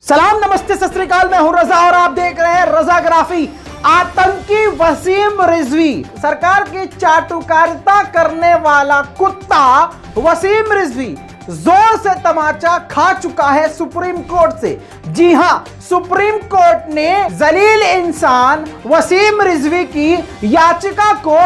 सलाम नमस्ते सत श्री अकाल, मैं हूं रजा और आप देख रहे हैं रजाग्राफी। आतंकी वसीम रिजवी, सरकार की चाटुकारिता करने वाला कुत्ता वसीम रिजवी जोर से तमाचा खा चुका है सुप्रीम कोर्ट से। जी हां, सुप्रीम कोर्ट ने जलील इंसान वसीम रिजवी की याचिका को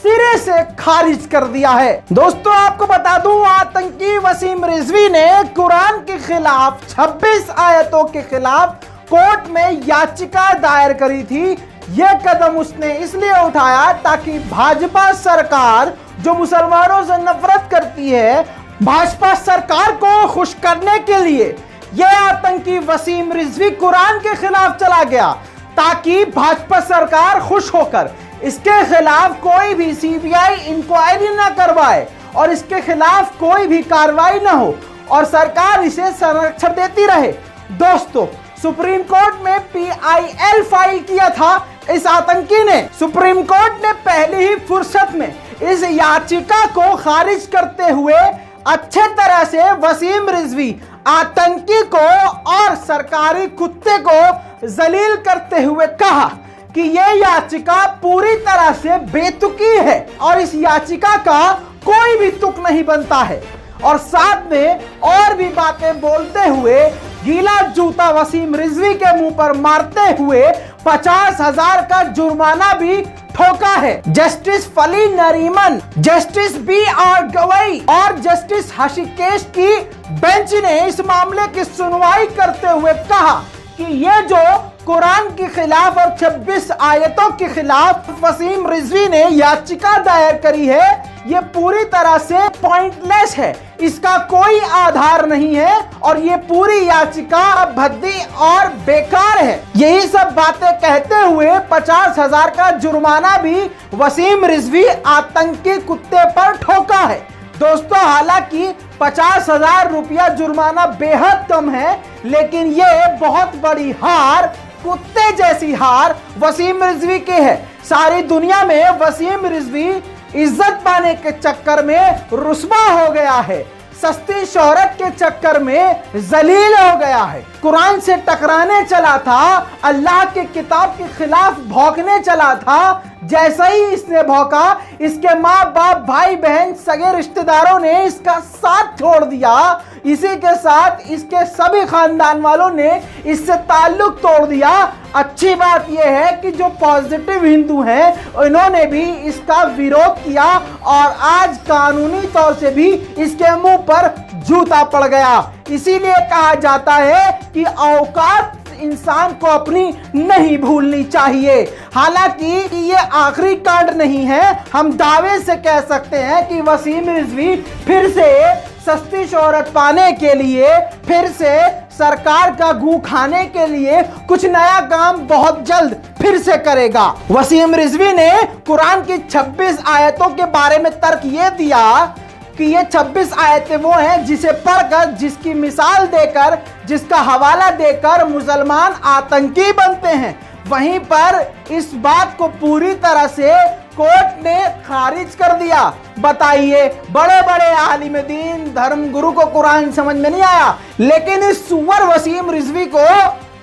सिरे से खारिज कर दिया है। दोस्तों आपको बता दूं, आतंकी वसीम रिजवी ने कुरान के खिलाफ 26 आयतों के खिलाफ कोर्ट में याचिका दायर करी थी। यह कदम उसने इसलिए उठाया ताकि भाजपा सरकार जो मुसलमानों से नफरत करती है, भाजपा सरकार को खुश करने के लिए यह आतंकी वसीम रिजवी कुरान के खिलाफ चला गया ताकि भाजपा सरकार खुश होकर इसके खिलाफ कोई भी सीबीआई इंक्वायरी ना करवाए और इसके खिलाफ कोई भी कार्रवाई ना हो और सरकार इसे संरक्षण देती रहे। दोस्तों, सुप्रीम कोर्ट में PIL फाइल किया था इस आतंकी ने। सुप्रीम कोर्ट ने पहली ही फुर्सत में इस याचिका को खारिज करते हुए अच्छे तरह से वसीम रिजवी आतंकी को और सरकारी कुत्ते को जलील करते हुए कहा कि यह याचिका पूरी तरह से बेतुकी है और इस याचिका का कोई भी तुक नहीं बनता है। और साथ में और भी बातें बोलते हुए गीला जूता वसीम रिजवी के मुंह पर मारते हुए 50,000 का जुर्माना भी ठोका है। जस्टिस फली नरीमन, जस्टिस BR गवई और जस्टिस हर्षिकेश की बेंच ने इस मामले की सुनवाई करते हुए कहा कि ये जो कुरान के खिलाफ और 26 आयतों के खिलाफ वसीम रिजवी ने याचिका दायर करी है, ये पूरी तरह से पॉइंटलेस है, इसका कोई आधार नहीं है और ये पूरी याचिका भद्दी और बेकार है। यही सब बातें कहते हुए 50,000 का जुर्माना भी वसीम रिजवी आतंकी कुत्ते पर ठोका है। दोस्तों, हालांकि 50,000 रुपया जुर्माना बेहद कम है, लेकिन ये बहुत बड़ी हार, कुत्ते जैसी हार वसीम रिजवी के है। सारी दुनिया में वसीम रिजवी इज्जत पाने के चक्कर में रुस्वा हो गया है, सस्ती शोहरत के चक्कर में जलील हो गया है। कुरान से टकराने चला था, अल्लाह की किताब के खिलाफ भौंकने चला था। जैसा ही इसने भौंका, इसके माँ बाप, भाई बहन, सगे रिश्तेदारों ने इसका साथ छोड़ दिया। इसी के साथ इसके सभी खानदान वालों ने इससे ताल्लुक तोड़ दिया। अच्छी बात यह है कि जो पॉजिटिव हिंदू हैं इन्होंने भी इसका विरोध किया और आज कानूनी तौर से भी इसके मुंह पर जूता पड़ गया। इसीलिए कहा जाता है कि औकात इंसान को अपनी नहीं भूलनी चाहिए। हालांकि ये आखिरी कांड नहीं है, हम दावे से कह सकते हैं कि वसीम रिजवी फिर से सस्ती शोहरत पाने के लिए, फिर से सरकार का गू खाने के लिए कुछ नया काम बहुत जल्द फिर से करेगा। वसीम रिजवी ने कुरान की 26 आयतों के बारे में तर्क ये दिया कि ये 26 आयतें वो हैं जिसे पढ़कर, जिसकी मिसाल देकर, जिसका हवाला देकर मुसलमान आतंकी बनते हैं। वहीं पर इस बात को पूरी तरह से कोर्ट ने खारिज कर दिया। बताइए, बड़े बड़े आलिम दीन, धर्म गुरु को कुरान समझ में नहीं आया, लेकिन इस सुअर वसीम रिजवी को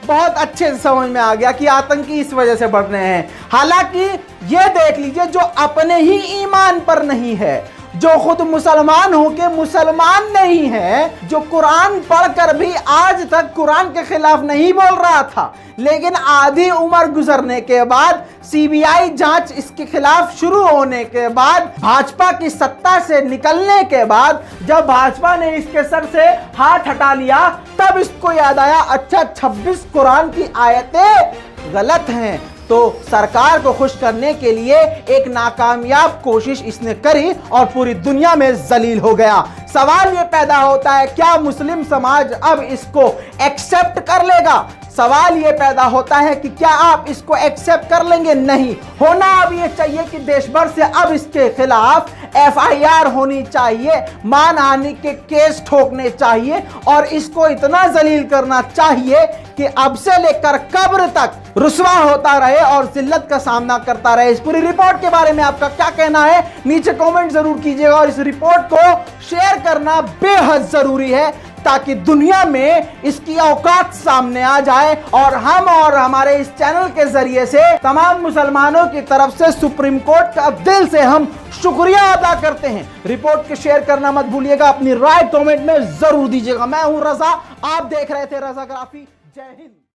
बहुत अच्छे से समझ में आ गया कि आतंकी इस वजह से बढ़ रहे हैं। हालांकि ये देख लीजिए, जो अपने ही ईमान पर नहीं है, जो खुद मुसलमान होके मुसलमान नहीं है, जो कुरान पढ़कर भी आज तक कुरान के खिलाफ नहीं बोल रहा था, लेकिन आधी उम्र गुजरने के बाद, सीबीआई जांच इसके खिलाफ शुरू होने के बाद, भाजपा की सत्ता से निकलने के बाद, जब भाजपा ने इसके सर से हाथ हटा लिया, तब इसको याद आया, अच्छा 26 कुरान की आयतें गलत हैं। तो सरकार को खुश करने के लिए एक नाकामयाब कोशिश इसने करी और पूरी दुनिया में जलील हो गया। सवाल ये पैदा होता है, क्या मुस्लिम समाज अब इसको एक्सेप्ट कर लेगा? सवाल ये पैदा होता है कि क्या आप इसको एक्सेप्ट कर लेंगे? नहीं। होना अब ये चाहिए कि देश भर से अब इसके खिलाफ FIR होनी चाहिए, मानहानि के केस ठोकने चाहिए और इसको इतना जलील करना चाहिए कि अब से लेकर कब्र तक रुस्वा होता रहे और जिल्लत का सामना करता रहे। इस पूरी रिपोर्ट के बारे में आपका क्या कहना है, नीचे कमेंट जरूर कीजिएगा और इस रिपोर्ट को शेयर करना बेहद जरूरी है ताकि दुनिया में इसकी औकात सामने आ जाए और हम और हमारे इस चैनल के जरिए से तमाम मुसलमानों की तरफ से सुप्रीम कोर्ट का दिल से हम शुक्रिया अदा करते हैं। रिपोर्ट को शेयर करना मत भूलिएगा, अपनी राय कमेंट में जरूर दीजिएगा। मैं हूं रजा, आप देख रहे थे रजाग्राफी। जय हिंद।